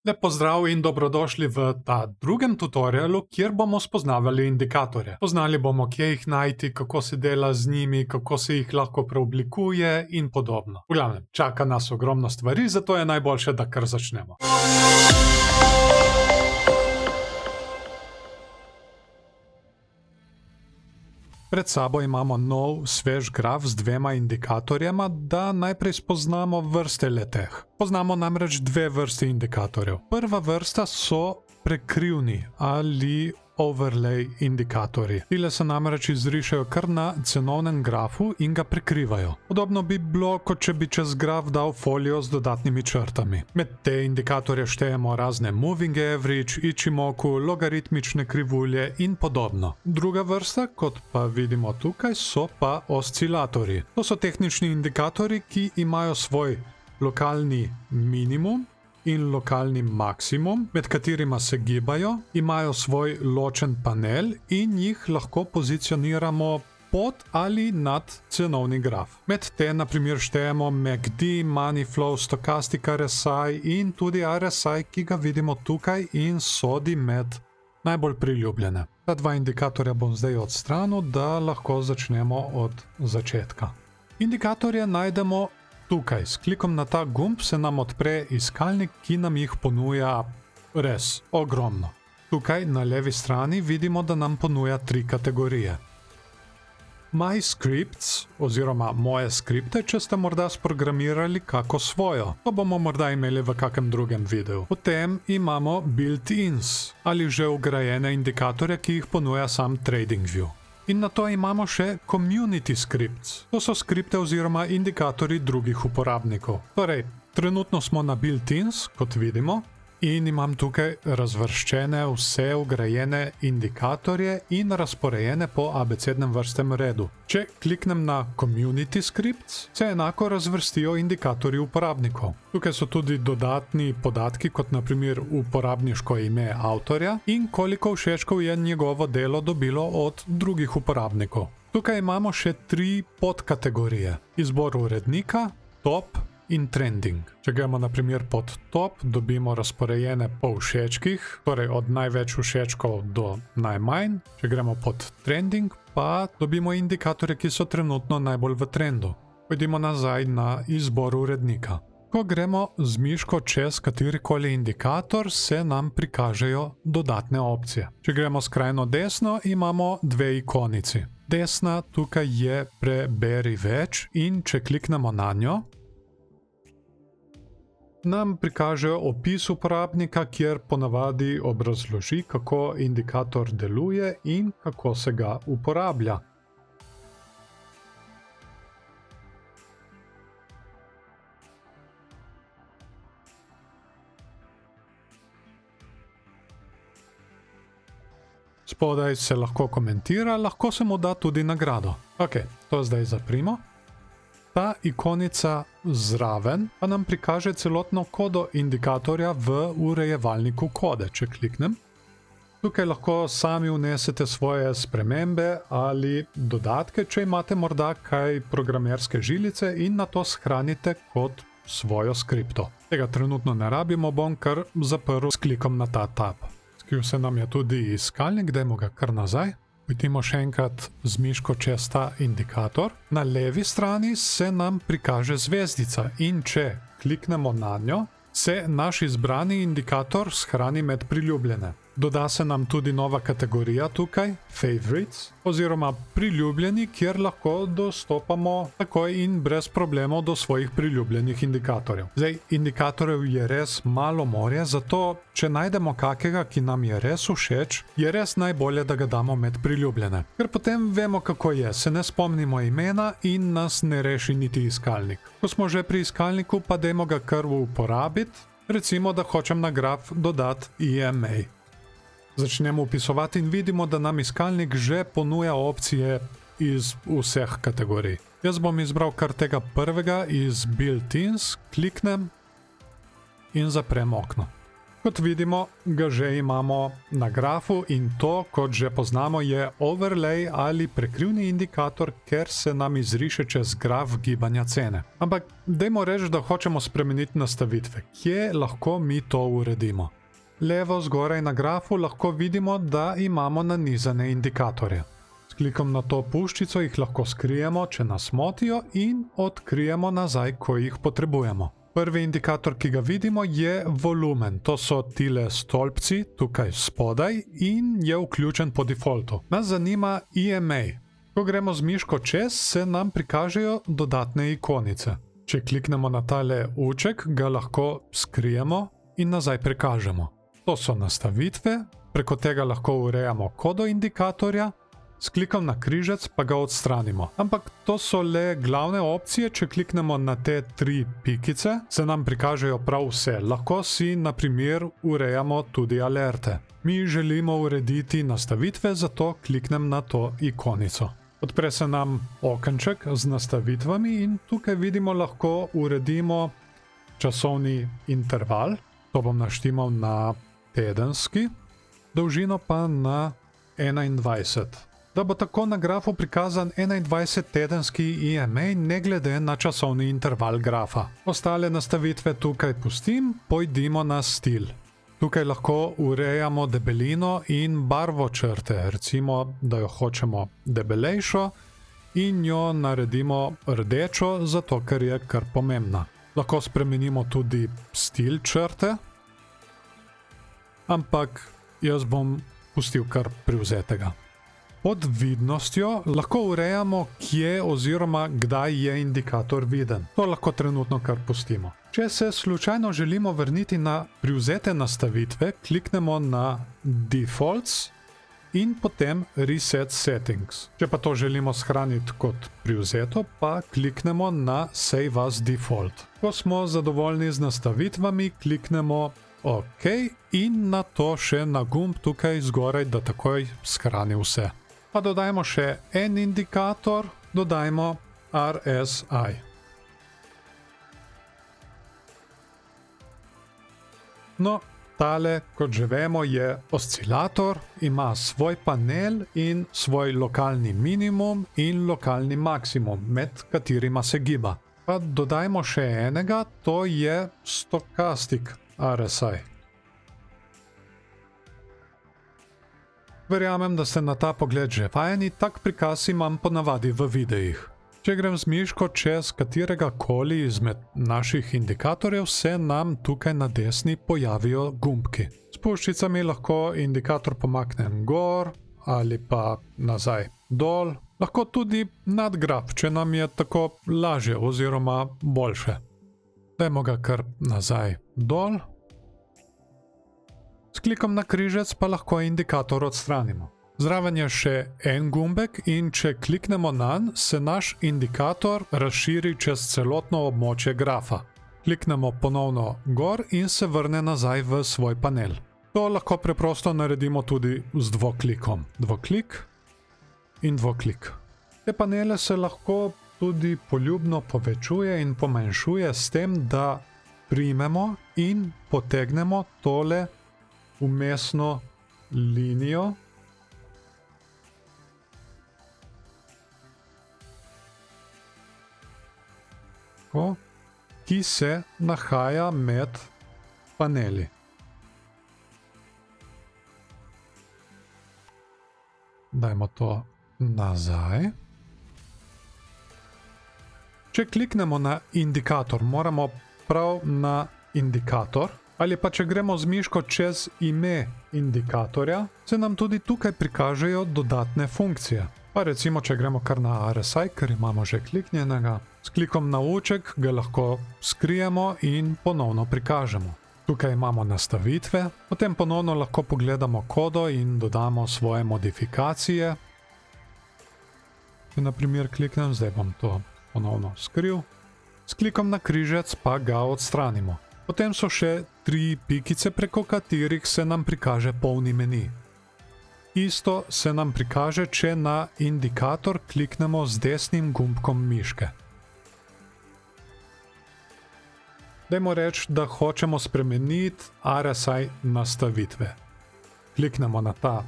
Lep pozdrav in dobrodošli v ta drugem tutorialu, kjer bomo spoznavali indikatorje. Poznali bomo, kje jih najti, kako se dela z njimi, kako se jih lahko preoblikuje in podobno. V glavnem, čaka nas ogromno stvari, zato je najboljše, da kar začnemo. Pred sabo imamo nov, svež graf z dvema indikatorjema, da najprej spoznamo vrste le-teh. Poznamo namreč dve vrsti indikatorjev. Prva vrsta so prekrivni ali overlay indikatorji. Tile se namreč izrišejo kar na cenovnem grafu in ga prekrivajo. Podobno bi bilo, kot če bi čez graf dal folijo z dodatnimi črtami. Med te indikatorje štejemo razne moving average, ichimoku, logaritmične krivulje in podobno. Druga vrsta, kot pa vidimo tukaj, so pa oscilatorji. To so tehnični indikatorji, ki imajo svoj lokalni minimum in lokalni maksimum, med katerima se gibajo, imajo svoj ločen panel in jih lahko pozicioniramo pod ali nad cenovni graf. Med te naprimer štejemo MACD, Moneyflow, Stochastic RSI in tudi RSI, ki ga vidimo tukaj in sodi med najbolj priljubljene. Ta dva indikatorja bom zdaj odstranil, da lahko začnemo od začetka. Indikatorje najdemo tukaj. S klikom na ta gumb se nam odpre iskalnik, ki nam jih ponuja res ogromno. Tukaj na levi strani vidimo, da nam ponuja 3 kategorije. My scripts oziroma moje skripte, če ste morda sprogramirali kako svojo. To bomo morda imeli v kakem drugem videu. Potem imamo built-ins ali že vgrajene indikatorje, ki jih ponuja sam TradingView. In na to imamo še community scripts. To so skripte oziroma indikatorji drugih uporabnikov. Torej, trenutno smo na built-ins, kot vidimo, in imam tukaj razvrščene vse vgrajene indikatorje in razporejene po abecednem vrstnem redu. Če kliknem na community scripts, se enako razvrstijo indikatorji uporabnikov. Tukaj so tudi dodatni podatki, kot na primer uporabniško ime avtorja in koliko všečkov je njegovo delo dobilo od drugih uporabnikov. Tukaj imamo še 3 podkategorije. Izbor urednika, top in trending. Če gremo na primer pod top, dobimo razporejene po všečkih, torej od največ všečkov do najmanj. Če gremo pod trending, pa dobimo indikatorje, ki so trenutno najbolj v trendu. Pojdimo nazaj na izbor urednika. Ko gremo z miško čez katerikoli indikator, se nam prikažejo dodatne opcije. Če gremo skrajno desno, imamo 2 ikonici. Desna tukaj je preberi več in če kliknemo na njo, nam prikažejo opis uporabnika, kjer ponavadi obrazloži, kako indikator deluje in kako se ga uporablja. Spodaj se lahko komentira, lahko se mu da tudi nagrado. Ok, to zdaj zaprimo. Ta ikonica zraven pa nam prikaže celotno kodo indikatorja v urejevalniku kode, če kliknem. Tukaj lahko sami vnesete svoje spremembe ali dodatke, če imate morda kaj programerske žilice in na to shranite kot svojo skripto. Tega trenutno ne rabimo, bom kar zaprl s klikom na ta tab. Skril se nam je tudi iskalnik, dajmo ga kar nazaj. Pojdimo še enkrat z miško čez ta indikator. Na levi strani se nam prikaže zvezdica in če kliknemo na njo, se naš izbrani indikator shrani med priljubljene. Doda se nam tudi nova kategorija tukaj, favorites, oziroma priljubljeni, kjer lahko dostopamo takoj in brez problemov do svojih priljubljenih indikatorjev. Zdaj, indikatorjev je res malo morje, zato če najdemo kakega, ki nam je res všeč, je res najbolje, da ga damo med priljubljene. Ker potem vemo, kako je, se ne spomnimo imena in nas ne reši niti iskalnik. Ko smo že pri iskalniku, pa dajmo ga kar uporabiti, recimo, da hočem na graf dodati EMA. Začnemo upisovati in vidimo, da nam iskalnik že ponuja opcije iz vseh kategorij. Jaz bom izbral kar tega prvega iz built-ins, kliknem in zaprem okno. Kot vidimo, ga že imamo na grafu in to, kot že poznamo, je overlay ali prekrivni indikator, ker se nam izriše čez graf gibanja cene. Ampak dajmo reči, da hočemo spremeniti nastavitve. Kje lahko mi to uredimo? Levo zgoraj na grafu lahko vidimo, da imamo nanizane indikatorje. S klikom na to puščico jih lahko skrijemo, če nas motijo, in odkrijemo nazaj, ko jih potrebujemo. Prvi indikator, ki ga vidimo, je volumen. To so tile stolpci tukaj spodaj in je vključen po defaultu. Nas zanima EMA. Ko gremo z miško čez, se nam prikažejo dodatne ikonice. Če kliknemo na tale uček, ga lahko skrijemo in nazaj prikažemo. To so nastavitve, preko tega lahko urejamo kodo indikatorja, s klikom na križec pa ga odstranimo. Ampak to so le glavne opcije. Če kliknemo na te 3 pikice, se nam prikažejo prav vse. Lahko si na primer urejamo tudi alerte. Mi želimo urediti nastavitve, zato kliknem na to ikonico. Odpre se nam okenček z nastavitvami in tukaj vidimo, lahko uredimo časovni interval. To bom naštimal na tedenski, dolžino pa na 21. Da bo tako na grafu prikazan 21 tedenski EMA, ne glede na časovni interval grafa. Ostale nastavitve tukaj pustim, pojdimo na stil. Tukaj lahko urejamo debelino in barvo črte, recimo, da jo hočemo debelejšo in jo naredimo rdečo, zato ker je kar pomembna. Lahko spremenimo tudi stil črte, ampak jaz bom pustil kar privzetega. Pod vidnostjo lahko urejamo, kje oziroma kdaj je indikator viden. To lahko trenutno kar pustimo. Če se slučajno želimo vrniti na privzete nastavitve, kliknemo na Defaults in potem Reset Settings. Če pa to želimo shraniti kot privzeto, pa kliknemo na Save as Default. Ko smo zadovoljni z nastavitvami, kliknemo OK in na to še na gumb tukaj zgoraj, da takoj shrani vse. Pa dodajmo še en indikator, dodajmo RSI. No, tale, kot že vemo, je oscilator, ima svoj panel in svoj lokalni minimum in lokalni maksimum, med katerima se giba. Pa dodajmo še enega, to je Stochastic RSI. Verjamem, da ste na ta pogled že vajeni, tak prikaz imam ponavadi v videih. Če grem z miško čez katerega koli izmed naših indikatorjev, se nam tukaj na desni pojavijo gumbki. S puščicami lahko indikator pomaknem gor ali pa nazaj dol, lahko tudi nad graf, če nam je tako lažje oziroma boljše. Dajmo ga kar nazaj dol. S klikom na križec pa lahko indikator odstranimo. Zraven je še en gumbek in če kliknemo nanj, se naš indikator razširi čez celotno območje grafa. Kliknemo ponovno gor in se vrne nazaj v svoj panel. To lahko preprosto naredimo tudi z dvoklikom. Dvoklik in dvoklik. Te panele se lahko tudi poljubno povečuje in pomanjšuje s tem, da primemo in potegnemo tole vmesno linijo. Ki se nahaja med paneli. Dajmo to nazaj. Če kliknemo na indikator, moramo prav na indikator, ali pa če gremo z miško čez ime indikatorja, se nam tudi tukaj prikažejo dodatne funkcije. Pa recimo, če gremo kar na RSI, ker imamo že kliknjenega, s klikom na uček ga lahko skrijemo in ponovno prikažemo. Tukaj imamo nastavitve, potem ponovno lahko pogledamo kodo in dodamo svoje modifikacije. Če na primer kliknem, zdaj bom to ponovno skril, s klikom na križec pa ga odstranimo. Potem so še 3 pikice, preko katerih se nam prikaže polni meni. Isto se nam prikaže, če na indikator kliknemo z desnim gumbkom miške. Dajmo reči, da hočemo spremeniti RSI nastavitve. Kliknemo na ta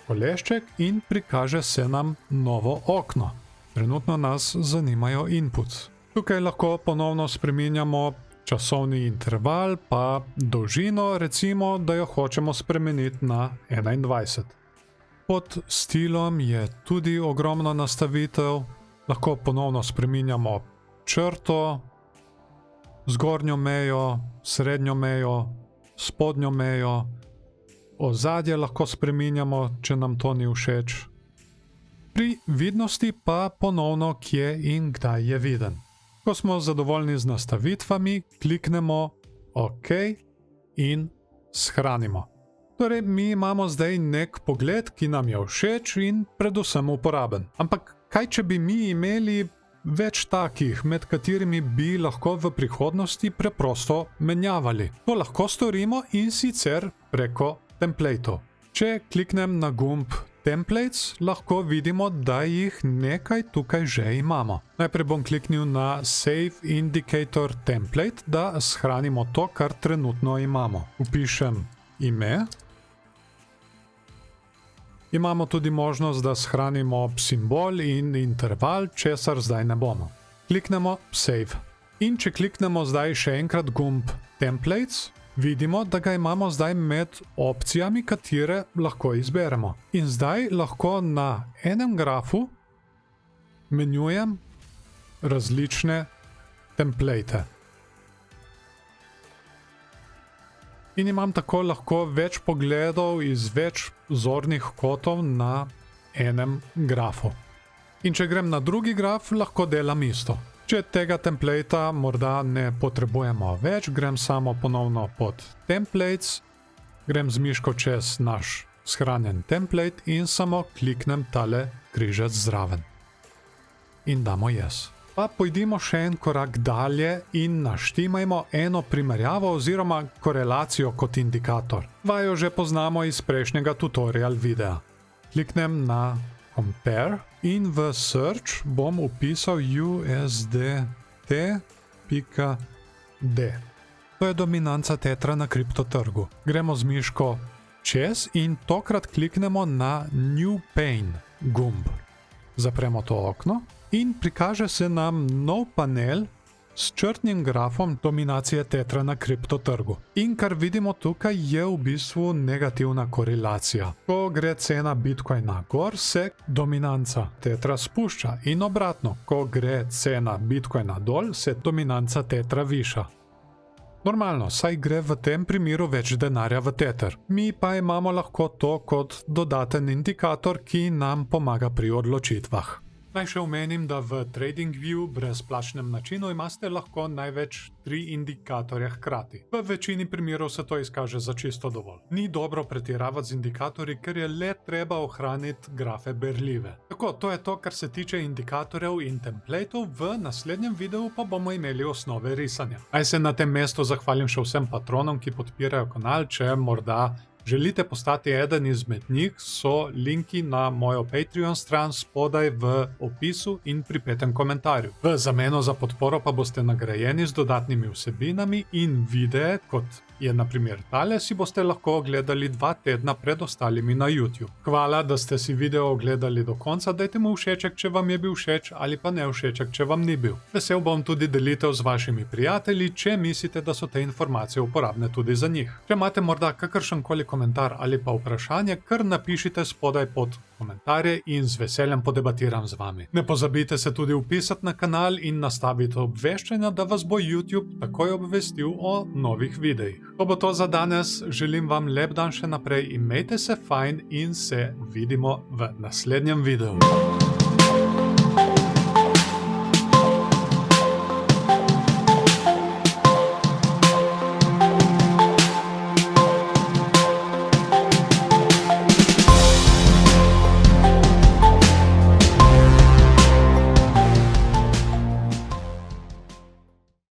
kolešček in prikaže se nam novo okno. Trenutno nas zanimajo inputs. Tukaj lahko ponovno spreminjamo časovni interval, pa dolžino, recimo, da jo hočemo spremeniti na 21. Pod stilom je tudi ogromno nastavitev. Lahko ponovno spreminjamo črto, zgornjo mejo, srednjo mejo, spodnjo mejo, ozadje lahko spreminjamo, če nam to ni všeč. Pri vidnosti pa ponovno, kje in kdaj je viden. Ko smo zadovoljni z nastavitvami, kliknemo OK in shranimo. Torej, mi imamo zdaj nek pogled, ki nam je všeč in predvsem uporaben. Ampak kaj, če bi mi imeli več takih, med katerimi bi lahko v prihodnosti preprosto menjavali? To lahko storimo in sicer preko templatov. Če kliknem na gumb Templates, lahko vidimo, da jih nekaj tukaj že imamo. Najprej bom kliknil na Save Indicator Template, da shranimo to, kar trenutno imamo. Vpišem ime. Imamo tudi možnost, da shranimo simbol in interval, česar zdaj ne bomo. Kliknemo Save. In če kliknemo zdaj še enkrat gumb Templates, vidimo, da ga imamo zdaj med opcijami, katere lahko izberemo. In zdaj lahko na enem grafu menjujem različne template. In imam tako lahko več pogledov iz več zornih kotov na enem grafu. In če grem na drugi graf, lahko delam isto. Če tega templata morda ne potrebujemo več, grem samo ponovno pod Templates, grem z miško čez naš shranjen template in samo kliknem tale križec zraven. In damo Yes. Pa pojdimo še en korak dalje in naštimajmo eno primerjavo oziroma korelacijo kot indikator. Vajo že poznamo iz prejšnjega tutorial videa. Kliknem na Compare in v Search bom upisal USDT.D. To je dominanca tetra na kriptotrgu. Gremo z miško čez in tokrat kliknemo na New Pane gumb. Zapremo to okno in prikaže se nam nov panel s črtnim grafom dominacije tetra na kriptotrgu. In kar vidimo tukaj je v bistvu negativna korelacija. Ko gre cena Bitcoina gor, se dominanca tetra spušča in obratno, ko gre cena Bitcoina dol, se dominanca tetra viša. Normalno, saj gre v tem primeru več denarja v teter. Mi pa imamo lahko to kot dodaten indikator, ki nam pomaga pri odločitvah. Naj še omenim, da v TradingView brezplačnem načinu imate lahko največ 3 indikatorje hkrati. V večini primerov se to izkaže za čisto dovolj. Ni dobro pretiravati z indikatorji, ker je le treba ohraniti grafe berljive. Tako, to je to, kar se tiče indikatorjev in templatov, v naslednjem videu pa bomo imeli osnove risanja. Naj se na tem mestu zahvalim še vsem patronom, ki podpirajo kanal, če morda želite postati eden izmed njih, so linki na mojo Patreon stran spodaj v opisu in pripetem komentarju. V zameno za podporo pa boste nagrajeni z dodatnimi vsebinami in videe, kot je na primer tale, si boste lahko ogledali 2 tedna pred ostalimi na YouTube. Hvala, da ste si video ogledali do konca, dajte mu všeček, če vam je bil všeč, ali pa ne všeček, če vam ni bil. Vesel bom tudi delitev z vašimi prijatelji, če mislite, da so te informacije uporabne tudi za njih. Če imate morda kakršenkoli komentar ali pa vprašanje, kar napišite spodaj pod komentarje in z veseljem podebatiram z vami. Ne pozabite se tudi vpisati na kanal in nastaviti obveščanja, da vas bo YouTube takoj obvestil o novih videih. To bo to za danes, želim vam lep dan še naprej, imejte se fajn in se vidimo v naslednjem videu.